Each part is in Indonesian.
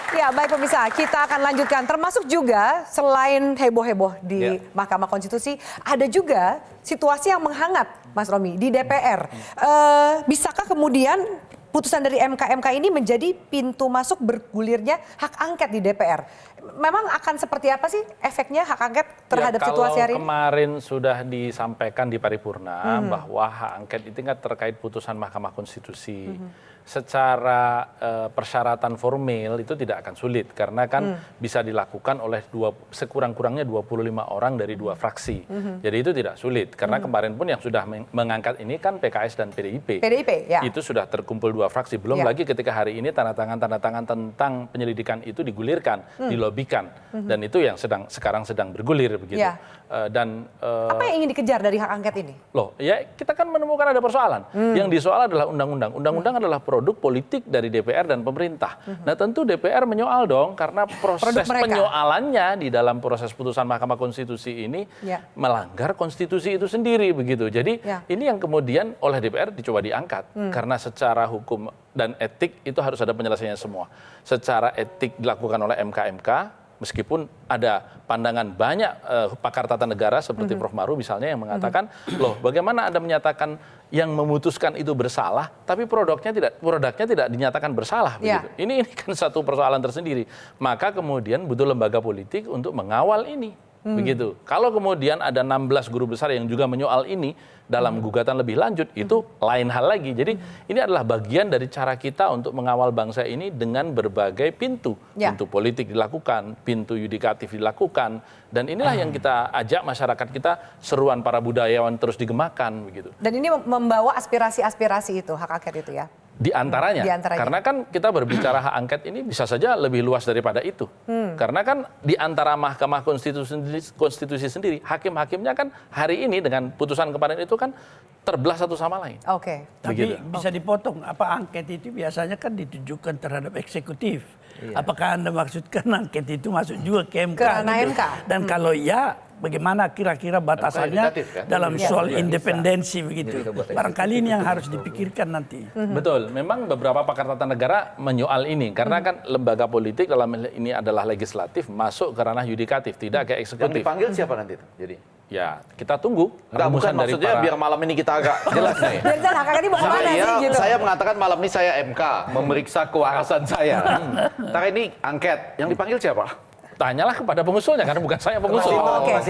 Ya, baik pemirsa, kita akan lanjutkan. Termasuk juga selain heboh-heboh di Mahkamah Konstitusi, ada juga situasi yang menghangat, Mas Romi, di DPR. Bisakah kemudian putusan dari MK ini menjadi pintu masuk bergulirnya hak angket di DPR? Memang akan seperti apa sih efeknya hak angket terhadap situasi hari ini? Kalau kemarin sudah disampaikan di paripurna bahwa hak angket itu kan terkait putusan Mahkamah Konstitusi. Secara persyaratan formil itu tidak akan sulit karena kan bisa dilakukan oleh sekurang-kurangnya 25 orang dari 2 fraksi. Jadi itu tidak sulit karena kemarin pun yang sudah mengangkat ini kan PKS dan PDIP. Ya. Itu sudah terkumpul 2 fraksi. Belum lagi ketika hari ini tanda tangan tentang penyelidikan itu digulirkan, dilobikan, dan itu yang sekarang sedang bergulir begitu. Apa yang ingin dikejar dari hak angket ini? Loh, ya kita kan menemukan ada persoalan. Yang disoal adalah undang-undang. Undang-undang adalah produk politik dari DPR dan pemerintah. Nah tentu DPR menyoal dong karena proses penyoalannya di dalam proses putusan Mahkamah Konstitusi ini melanggar konstitusi itu sendiri begitu. Jadi ini yang kemudian oleh DPR dicoba diangkat karena secara hukum dan etik itu harus ada penyelesaiannya semua. Secara etik dilakukan oleh MK. Meskipun ada pandangan banyak pakar tata negara seperti Prof. Maru misalnya yang mengatakan, loh bagaimana Anda menyatakan yang memutuskan itu bersalah, tapi produknya tidak dinyatakan bersalah. Begitu. Ini kan satu persoalan tersendiri. Maka kemudian butuh lembaga politik untuk mengawal ini. Begitu. Kalau kemudian ada 16 guru besar yang juga menyoal ini dalam gugatan lebih lanjut, itu lain hal lagi. Jadi ini adalah bagian dari cara kita untuk mengawal bangsa ini dengan berbagai pintu. Pintu politik dilakukan, pintu yudikatif dilakukan, dan inilah yang kita ajak masyarakat kita, seruan para budayawan terus digemakan. Begitu. Dan ini membawa aspirasi-aspirasi itu, hak angket itu ya? Di antaranya, karena kan kita berbicara hak angket ini bisa saja lebih luas daripada itu. Karena kan di antara Mahkamah Konstitusi sendiri, hakim-hakimnya kan hari ini dengan putusan kemarin itu kan terbelah satu sama lain. Tapi bisa dipotong, apa angket itu biasanya kan ditujukan terhadap eksekutif. Apakah Anda maksudkan angket itu masuk juga ke MK? MK. Dan kalau ya, bagaimana kira-kira batasannya dalam soal independensi begitu. Barangkali ini yang harus dipikirkan nanti. Betul, memang beberapa pakar tata negara menyoal ini. Karena kan lembaga politik dalam ini adalah legislatif, masuk ke ranah yudikatif, tidak ke eksekutif. Yang dipanggil siapa nanti itu? Jadi ya kita tunggu. Bukan maksudnya biar malam ini kita agak jelas nih. Biar hak angket ini mau kemana sih gitu. Saya mengatakan malam ini saya MK, memeriksa kewarasan saya. Ntar ini angket, yang dipanggil siapa? Tanyalah kepada pengusulnya, karena bukan saya pengusul.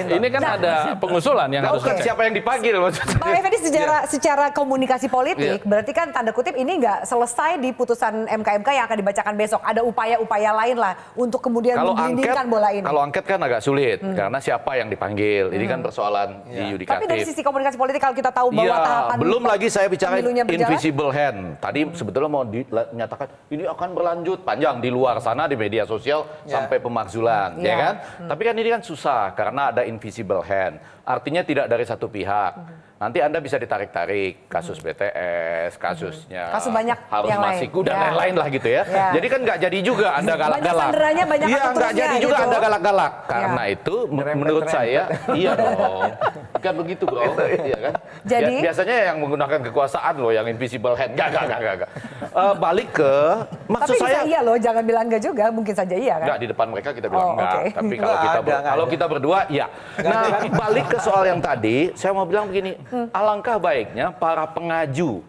Ini kan ada pengusulan yang harus dicek. Siapa yang dipanggil maksudnya? Pak Effendi, secara komunikasi politik, berarti kan tanda kutip ini nggak selesai di putusan MK yang akan dibacakan besok. Ada upaya-upaya lain lah untuk kemudian menggelindingkan bola ini. Kalau angket kan agak sulit, karena siapa yang dipanggil. Ini kan persoalan di yudikatif. Tapi dari sisi komunikasi politik kalau kita tahu bahwa tahapan belum lagi saya bicara berjalan, invisible hand. Tadi sebetulnya mau dinyatakan ini akan berlanjut panjang di luar sana di media sosial sampai pemakzulan. Ya kan? Tapi kan ini kan susah karena ada invisible hand. Artinya tidak dari satu pihak. Nanti Anda bisa ditarik-tarik kasus BTS, kasusnya kasus banyak Harun yang Masiku dan lain-lain lah gitu ya. Jadi kan nggak jadi juga Anda galak-galak. Iya, nggak jadi juga Anda galak-galak. Karena itu menurut saya iya dong. Kan begitu bro. Iya kan? Jadi biasanya yang menggunakan kekuasaan loh yang invisible hand. Enggak. Balik ke maksud tapi saya. Bisa iya loh, jangan bilang enggak juga, mungkin saja iya kan. Enggak, di depan mereka kita bilang enggak. Tapi kalau kita berdua iya. Nah, balik ke soal yang tadi, saya mau bilang begini. Alangkah baiknya para pengaju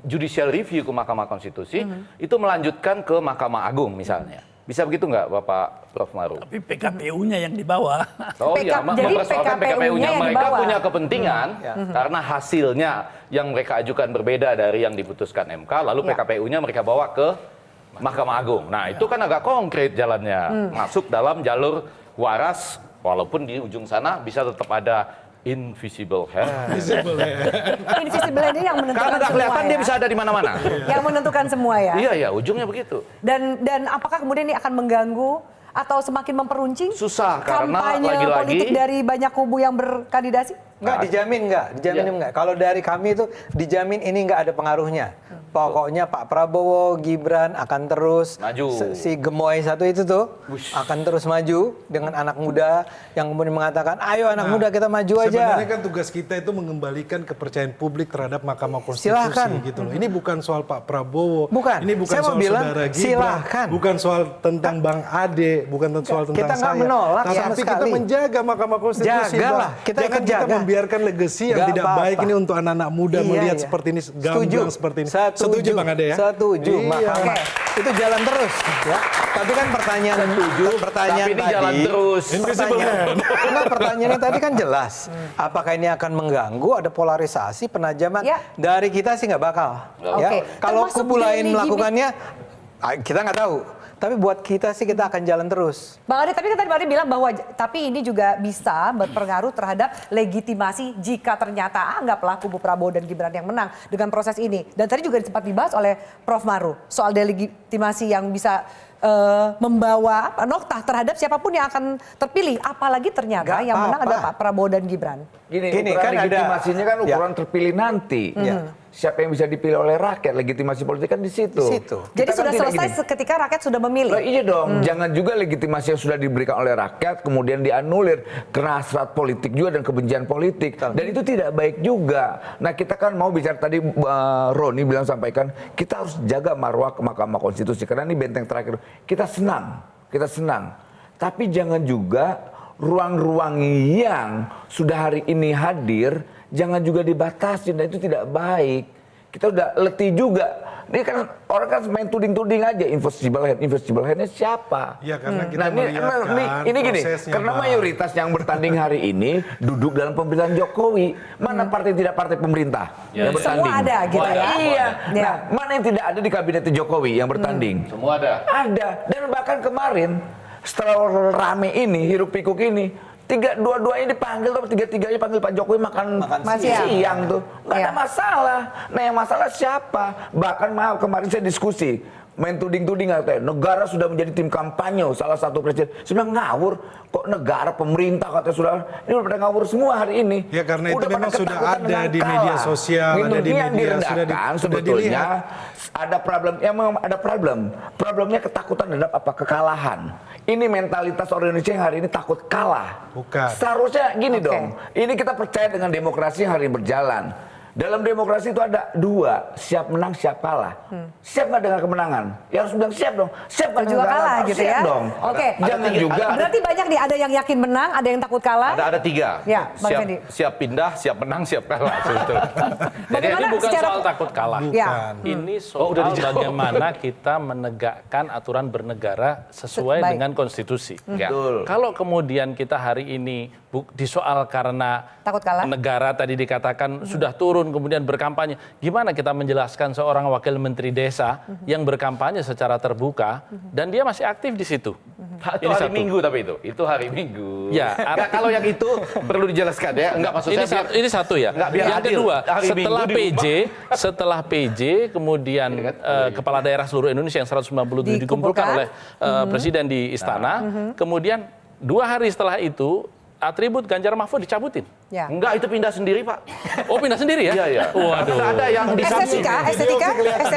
judicial review ke Mahkamah Konstitusi itu melanjutkan ke Mahkamah Agung misalnya. Bisa begitu nggak Bapak Prof. Maru? Tapi PKPU-nya yang dibawa. Oh iya, mempersoalkan PKPU-nya. Mereka punya kepentingan karena hasilnya yang mereka ajukan berbeda dari yang diputuskan MK, lalu PKPU-nya mereka bawa ke Mahkamah Agung. Nah itu kan agak konkret jalannya. Masuk dalam jalur waras, walaupun di ujung sana bisa tetap ada invisible hand. Invisible hand ini yang menentukan karena nggak kelihatan dia bisa ada di mana-mana. Yang menentukan semua ya. Iya, ujungnya begitu. Dan apakah kemudian ini akan mengganggu atau semakin memperuncing susah karena kampanye lagi-lagi politik dari banyak kubu yang berkandidasi? Dijamin enggak. Kalau dari kami itu dijamin ini enggak ada pengaruhnya. Pokoknya Pak Prabowo, Gibran akan terus maju. Si gemoy satu itu tuh akan terus maju dengan anak muda yang kemudian mengatakan, ayo anak muda kita maju aja. Sebenarnya kan tugas kita itu mengembalikan kepercayaan publik terhadap Mahkamah Konstitusi gitu loh. Ini bukan soal Pak Prabowo. Bukan. Ini bukan Saya soal mau bilang, saudara Gibran. silahkan. Bukan soal tentang Bang Ade, bukan soal tentang Kita nggak saya. menolak sama Tapi kita sekali. menjaga Mahkamah Konstitusi. Jagalah. Bang. Kita Jangan ikut kita jaga. membiarkan legasi yang Nggak tidak apa-apa. baik ini untuk anak-anak muda melihat seperti ini, gamblang seperti ini. Setuju Bang Ade ya? Setuju. Iya. Mahkamah itu jalan terus ya. Tapi kan pertanyaan Tapi ini jalan terus. Pertanyaannya tadi kan jelas. Apakah ini akan mengganggu ada polarisasi penajaman? Ya. Dari kita sih nggak bakal. Ya. Oke. Kalau Termasuk kubu lain gimmick- melakukannya, kita nggak tahu. Tapi buat kita sih kita akan jalan terus. Bang Ade, tapi kan tadi Bang Ade bilang bahwa tapi ini juga bisa berpengaruh terhadap legitimasi jika ternyata anggaplah kubu Prabowo dan Gibran yang menang dengan proses ini. Dan tadi juga sempat dibahas oleh Prof. Maru soal delegitimasi yang bisa membawa noktah terhadap siapapun yang akan terpilih. Apalagi ternyata Nggak yang menang apa-apa. adalah Pak Prabowo dan Gibran. Gini, Gini, ukuran kan ada- legitimasinya kan ukuran Ya. terpilih nanti. Siapa yang bisa dipilih oleh rakyat, legitimasi politik kan di situ. Di situ. Jadi Kita kan sudah tidak selesai gini. ketika rakyat sudah memilih. Loh, iya dong, jangan juga legitimasi yang sudah diberikan oleh rakyat kemudian dianulir karena hasrat politik juga dan kebencian politik. Dan itu tidak baik juga. Nah kita kan mau bicara tadi Roni bilang sampaikan, kita harus jaga marwah ke Mahkamah Konstitusi karena ini benteng terakhir. Kita senang. Tapi jangan juga ruang-ruang yang sudah hari ini hadir jangan juga dibatasi dan itu tidak baik. Kita udah letih juga. Ini kan orang kan main tuding-tuding aja, invisible handnya siapa? Ya karena kita Nah ini gini, prosesnya, karena Bang. mayoritas yang bertanding hari ini duduk dalam pemerintahan Jokowi. Mana partai tidak partai pemerintah yang bertanding? Semua ada gitu ya. Iya. Ya. Nah, mana yang tidak ada di kabinet Jokowi yang bertanding? Semua ada. Ada. Dan bahkan kemarin setelah rame ini, hiruk pikuk ini, dua-duanya dipanggil, tapi tiga-tiganya panggil Pak Jokowi makan siang tuh. Nggak ada masalah. Nah yang masalah siapa? Bahkan maaf kemarin saya diskusi, main tuding-tuding katanya, negara sudah menjadi tim kampanye salah satu presiden. Saya bilang ngawur, kok negara pemerintah katanya sudah, ini udah pada ngawur semua hari ini. Ya karena itu Udah pada memang sudah ketakutan ada dengan di media kalah. sosial, Gitu. ada di Ini yang media, direndahkan sudah sebetulnya dilihat. ada problem, ya memang ada problem. Problemnya ketakutan terhadap apa? Kekalahan. Ini mentalitas orang Indonesia yang hari ini takut kalah. Bukan. Seharusnya gini dong, ini kita percaya dengan demokrasi yang hari ini berjalan. Dalam demokrasi itu ada dua, siap menang, siap kalah. Siap nggak dengan kemenangan? Ya harus bilang siap dong. Siap nggak Juga dengan kalah Harus gitu siap ya. dong. Oke. Jangan juga. Berarti banyak nih, ada yang yakin menang, ada yang takut kalah. Ada tiga. Ya, Bang siap, Fendi. siap pindah, siap menang, siap kalah. Sebetulnya. Jadi Bagaimana ini bukan secara- soal takut kalah. Ya. Ini Oh, soal udah dijawab. bagaimana kita menegakkan aturan bernegara sesuai Baik. dengan konstitusi. Ya. Betul. Kalau kemudian kita hari ini disoal karena Takut kalah? negara tadi dikatakan sudah turun kemudian berkampanye, gimana kita menjelaskan seorang wakil menteri desa yang berkampanye secara terbuka dan dia masih aktif di situ? Itu Ini hari satu. Minggu tapi itu hari Minggu. Ya, Nggak, kalau yang itu perlu dijelaskan ya. Enggak maksud Ini, saya. ini satu ya. Nggak, biar Yang adil. kedua, Hari setelah Minggu setelah PJ, kemudian kepala daerah seluruh Indonesia yang 197 dikumpulkan oleh presiden di istana. Kemudian 2 hari setelah itu atribut Ganjar Mahfud dicabutin. Ya. Enggak, itu pindah sendiri, Pak. Oh, pindah sendiri ya? Iya, iya. Waduh. Ada yang Estetika.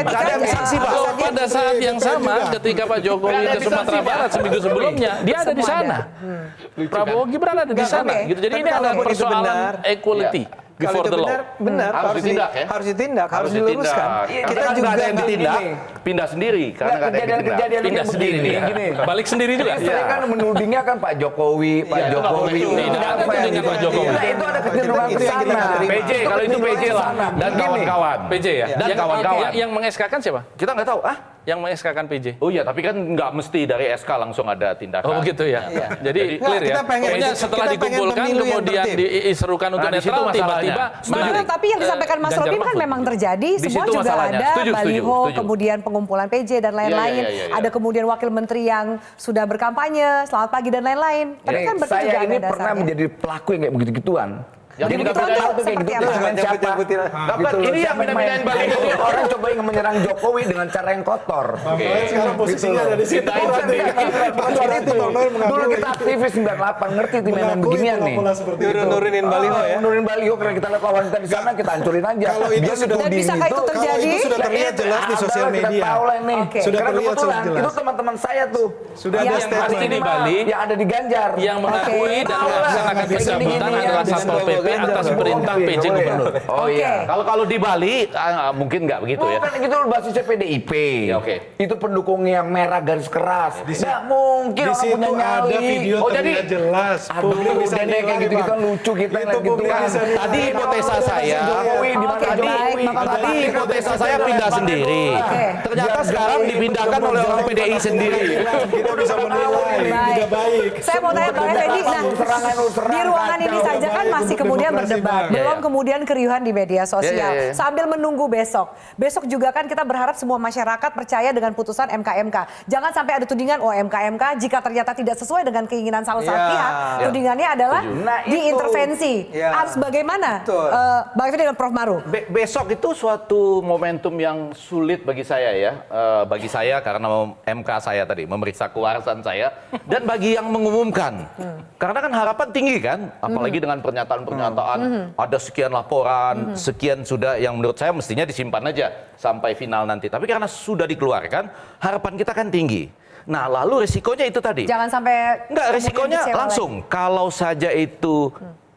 Nggak ada yang sisi, Pak. Atau pada saat yang sama ketika Pak Jokowi ke Sumatera Barat seminggu sebelumnya, dia ada di sana. Prabowo Gibran ada di sana. Oke. Gitu. Jadi Tapi ini ada kalaupun itu persoalan benar, equality Kalau before itu the law. benar, Harus ditindak ya? harus ditindak, harus ditindak. diluruskan. Kita Kita kan juga nggak ada yang nggak ditindak, gini. pindah sendiri karena nggak ada yang ditindak. Kejadian Pindah kayak sendiri begini, nih. gini. Balik sendiri juga. Sering kan menudingnya kan Pak Jokowi, Pak Iya, Jokowi. itu nggak boleh. Tidak ada Apa yang tudingan Pak gitu. Jokowi. Nah, itu ada kecenderungan Itu ke yang kita sana. nggak terima. PJ, kalau itu PJ lah. Dan Gini. kawan-kawan. PJ ya? Dan Yang- kawan-kawan. Yang meng-SK-kan siapa? Kita nggak tahu, Yang meng-SK-kan PJ. Oh iya, tapi kan nggak mesti dari SK langsung ada tindakan. Oh begitu ya. Jadi Nggak, clear ya. kita pengen- Pokoknya kita setelah pengen dikumpulkan pemilu yang kemudian tertib. diserukan untuk Nah, di situ netral masalahnya. tiba-tiba Bang Ade, tapi yang disampaikan Mas Ganjar Robi kan Mahfud. memang terjadi, Di semua situ juga masalahnya. ada Setuju, baliho, setuju. kemudian pengumpulan PJ dan lain-lain. Iya, iya. Ada kemudian wakil menteri yang sudah berkampanye, selamat pagi dan lain-lain. Tapi kan berarti juga Saya ada ini pernah dasarnya. menjadi pelaku yang kayak begitu-gituan. Yang Jadi begitu minta-minta untuk kayak seperti gitu apa? dengan siapa? Nyebut-nyebutin. Dapat, ini yang minta-mintain baliho. Jadi orang coba yang menyerang Jokowi dengan cara yang kotor. Bang Noel sekarang posisinya ada di situ. Kita Berarti Bukan berarti itu. Bang Noel Dulu mengakui. kita aktivis 98 ngerti tim mainan Mengakui beginian nih. pola-pola seperti itu. Nurunin baliho ya. Nurunin baliho karena kita lihat lawan kita di sana kita hancurin aja. Kalau itu Dia sudah Dan dituding bisakah itu Kalau terjadi? itu sudah terlihat jelas di sosial Kita media. tahu lah nih. Oke. Sudah Karena terlihat kebetulan jelas. itu teman-teman saya tuh. Sudah Yang ada pasti statement. di Bali, yang ada di Ganjar. yang mengakui dan Tahu lah. melaksanakan pencabutan Ini adalah ya, Satpol PP atas perintah PJ Gubernur. Oh Oke. iya. Kalau di Bali mungkin nggak begitu ya. Bukan gitu basisnya PDIP. Ya, oke. Itu pendukungnya yang merah garis keras. Nggak mungkin Di orang situ punya nyali. ada video Oh, jadi- terlihat jelas. Aduh, Publik bisa Dede kayak nilai, gitu-gitu Bang. lucu kita Itu lihat gitu publik kan. bisa nilai. Tadi hipotesa saya, Jokowi di mana Oke, baik, Jokowi? Bapak-bapak. tadi hipotesa saya pindah sendiri. Oke. Ternyata sekarang dipindahkan oleh orang PDI sendiri. Kita bisa menilai, tidak baik. Saya mau tanya Bang Effendi, nah di ruangan ini saja kan masih kemudian Demokrasi, berdebat, Bang. belum Ya, ya. kemudian keriuhan di media sosial. Ya, ya, ya. Sambil menunggu besok. Besok juga kan kita berharap semua masyarakat percaya dengan putusan MK-MK. Jangan sampai ada tudingan, oh MK-MK jika ternyata tidak sesuai dengan keinginan salah satu Ya. pihak, tudingannya adalah Nah, itu. diintervensi. Ya. Harus bagaimana? Betul. Bang Effendi dan Prof. Maru. Besok itu suatu momentum yang sulit bagi saya ya. Bagi saya karena MK saya tadi memeriksa kewarasan saya dan bagi yang mengumumkan. Karena kan harapan tinggi kan, apalagi dengan pernyataan-pernyataan ada sekian laporan, sekian sudah yang menurut saya mestinya disimpan aja sampai final nanti. Tapi karena sudah dikeluarkan, harapan kita kan tinggi. Nah, lalu risikonya itu tadi. Jangan sampai Enggak, kemudian risikonya kecewa langsung. Kalau saja itu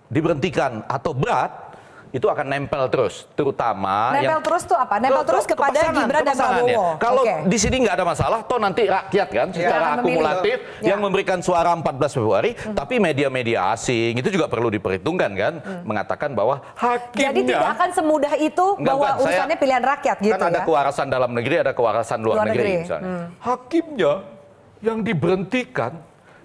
diberhentikan atau berat, itu akan nempel terus, terutama Nempel terus tuh apa? Nempel terus kepada pasangan, Gibran dan pasangan ya. Prabowo. Kalau Oke. di sini nggak ada masalah, toh nanti rakyat kan secara akan memilih. akumulatif Ya. yang memberikan suara 14 Februari, tapi media-media asing itu juga perlu diperhitungkan kan, mengatakan bahwa hakimnya Jadi tidak akan semudah itu Enggak, bahwa bukan. urusannya pilihan rakyat gitu kan ada ya. kewarasan dalam negeri, ada kewarasan luar Luar negeri, negeri. misalnya. Hakimnya yang diberhentikan,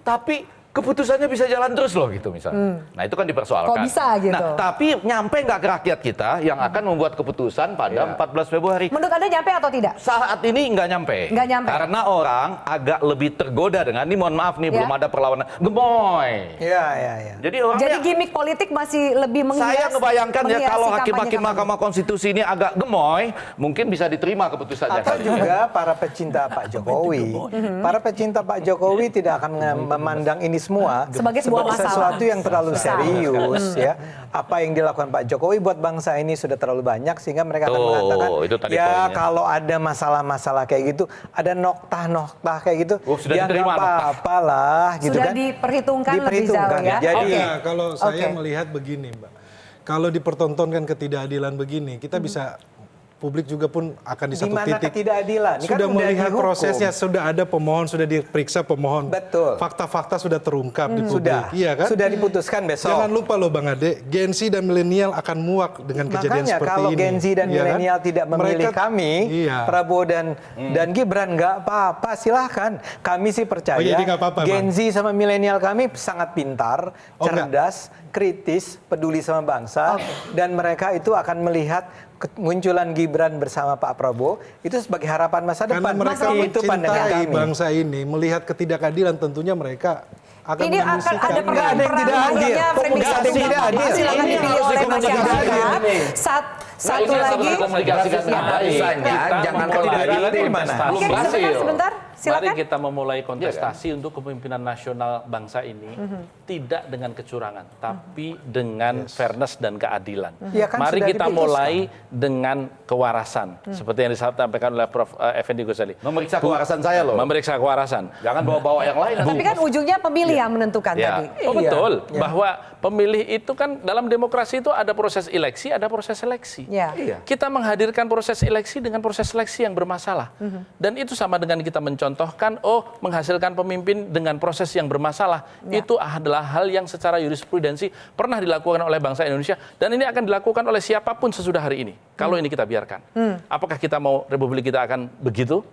tapi keputusannya bisa jalan terus loh gitu misalnya. Nah itu kan dipersoalkan. Kok bisa gitu? Nah tapi nyampe nggak ke rakyat kita yang akan membuat keputusan pada 14 Februari. Menurut Anda nyampe atau tidak? Saat ini nggak nyampe. Nggak nyampe. Karena orang agak lebih tergoda dengan, ini mohon maaf nih Ya. belum ada perlawanan. Gemoy. Iya, iya, iya. Jadi orang Jadi gimmick politik masih lebih menghias. saya ngebayangkan ya menghiasi kalau kampanye hakim-hakim kampanye. Mahkamah Konstitusi ini agak gemoy, mungkin bisa diterima keputusannya. Atau juga para pecinta Pak Jokowi. Para pecinta Pak Jokowi tidak akan memandang ini semua Sebagai sebuah masalah. sesuatu yang terlalu Besar. serius ya. Apa yang dilakukan Pak Jokowi buat bangsa ini sudah terlalu banyak sehingga mereka akan Tuh, mengatakan itu tadi ya poinnya. kalau ada masalah-masalah kayak gitu, ada noktah-noktah kayak gitu, Sudah ya diterima nggak noktah. apa-apa lah gitu Sudah kan. diperhitungkan lebih jauh ya. Jadi Oke. Iya, kalau saya Oke. melihat begini, Mbak. Kalau dipertontonkan ketidakadilan begini, kita bisa publik juga pun akan di Di satu mana titik ketidakadilan? Ini kan sudah udah melihat dihukum. prosesnya, sudah ada pemohon, sudah diperiksa pemohon. Betul. Fakta-fakta sudah terungkap di publik. sudah, Iya kan? sudah diputuskan besok. Jangan lupa loh Bang Ade, Gen Z dan milenial akan muak dengan kejadian Makanya seperti kalau ini. Gen Z dan Iya kan? milenial tidak memilih Mereka- kami, Iya. Prabowo dan Gibran, nggak apa-apa, silahkan. Kami sih percaya Oh, jadi nggak apa-apa, Gen Bang? Z sama milenial kami sangat pintar, Oh, cerdas, kritis, peduli sama bangsa, dan mereka itu akan melihat kemunculan Gibran bersama Pak Prabowo itu sebagai harapan masa Karena depan. mereka itu pandangan mencintai kami. bangsa ini, melihat ketidakadilan tentunya mereka akan Ini akan mengungsikan. ada Nggak ada yang tidak adil. Framing Nggak ada yang tidak adil. silakan Ini dipilih harus oleh dikomunikasikan. masyarakat. Satu ini harus lagi. dikomunikasikan dengan baik. Biasanya jangan memulai di mana. Belum Oke, berhasil. sebentar. Mari Silakan. kita memulai kontestasi untuk kepemimpinan nasional bangsa ini tidak dengan kecurangan, tapi dengan fairness dan keadilan. Ya kan Mari sudah kita diputuskan. mulai dengan kewarasan, seperti yang disampaikan oleh Prof. Effendi Ghazali. Memeriksa kewarasan saya loh. Memeriksa kewarasan. Jangan bawa-bawa yang lain. Tapi kan ujungnya pemilih yang menentukan Ya. tadi. Oh betul, Iya. bahwa pemilih itu kan dalam demokrasi itu ada proses eleksi, ada proses seleksi. Ya. Iya. Kita menghadirkan proses eleksi dengan proses seleksi yang bermasalah. Dan itu sama dengan kita mencontohkan, menghasilkan pemimpin dengan proses yang bermasalah. Ya. Itu adalah hal yang secara jurisprudensi pernah dilakukan oleh bangsa Indonesia. Dan ini akan dilakukan oleh siapapun sesudah hari ini. Kalau ini kita biarkan. Apakah kita mau republik kita akan begitu?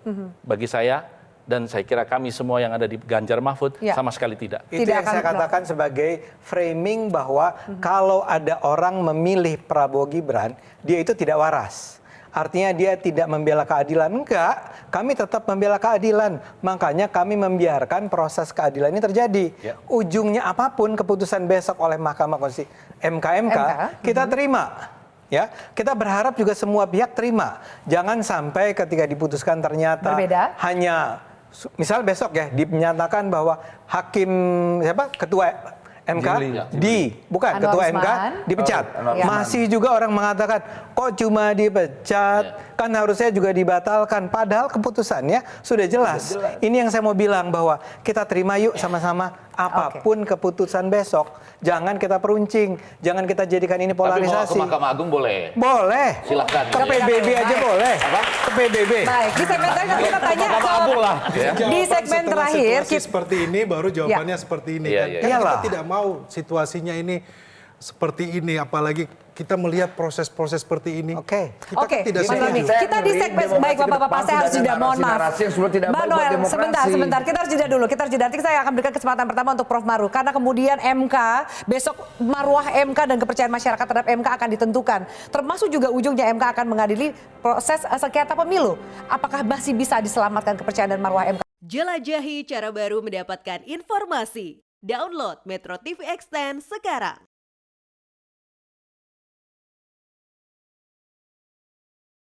Bagi saya, dan saya kira kami semua yang ada di Ganjar Mahfud, Ya. sama sekali tidak. Itu Tidak yang akan saya katakan sebagai framing bahwa kalau ada orang memilih Prabowo Gibran, dia itu tidak waras. artinya dia tidak membela keadilan. Enggak, kami tetap membela keadilan. Makanya kami membiarkan proses keadilan ini terjadi. Ujungnya apapun keputusan besok oleh Mahkamah Konstitusi, MK, kita terima. Ya, kita berharap juga semua pihak terima. Jangan sampai ketika diputuskan ternyata berbeda. Hanya misal besok ya dinyatakan bahwa hakim ketua MK Anwar ketua Usman. MK dipecat. Masih juga orang mengatakan kok cuma dipecat, kan harusnya juga dibatalkan. Padahal keputusannya sudah jelas. Ini yang saya mau bilang bahwa kita terima yuk sama-sama apapun keputusan besok. Jangan kita peruncing, jangan kita jadikan ini polarisasi. Tapi mau ke Mahkamah Agung boleh. Boleh. Silahkan. Ke PBB aja boleh. Ke PBB. Baik, di segmen terakhir kita tanya di segmen Setelah terakhir situasi seperti ini baru jawabannya seperti ini kan. Kan Iyalah. kita tidak mau situasinya ini seperti ini, apalagi kita melihat proses-proses seperti ini. Oke. Kita kan tidak Mas Romi, setuju. kita di segmen baik Bapak-bapak, saya harus jeda, mohon maaf. Narasi yang sudah tidak Mbak baik buat Noel, demokrasi. sebentar, kita harus jeda dulu. Nanti saya akan berikan kesempatan pertama untuk Prof Maru, karena kemudian MK, besok marwah MK dan kepercayaan masyarakat terhadap MK akan ditentukan. Termasuk juga ujungnya MK akan mengadili proses sengketa pemilu. Apakah masih bisa diselamatkan kepercayaan dan marwah MK? Jelajahi cara baru mendapatkan informasi. Download Metro TV Extend sekarang.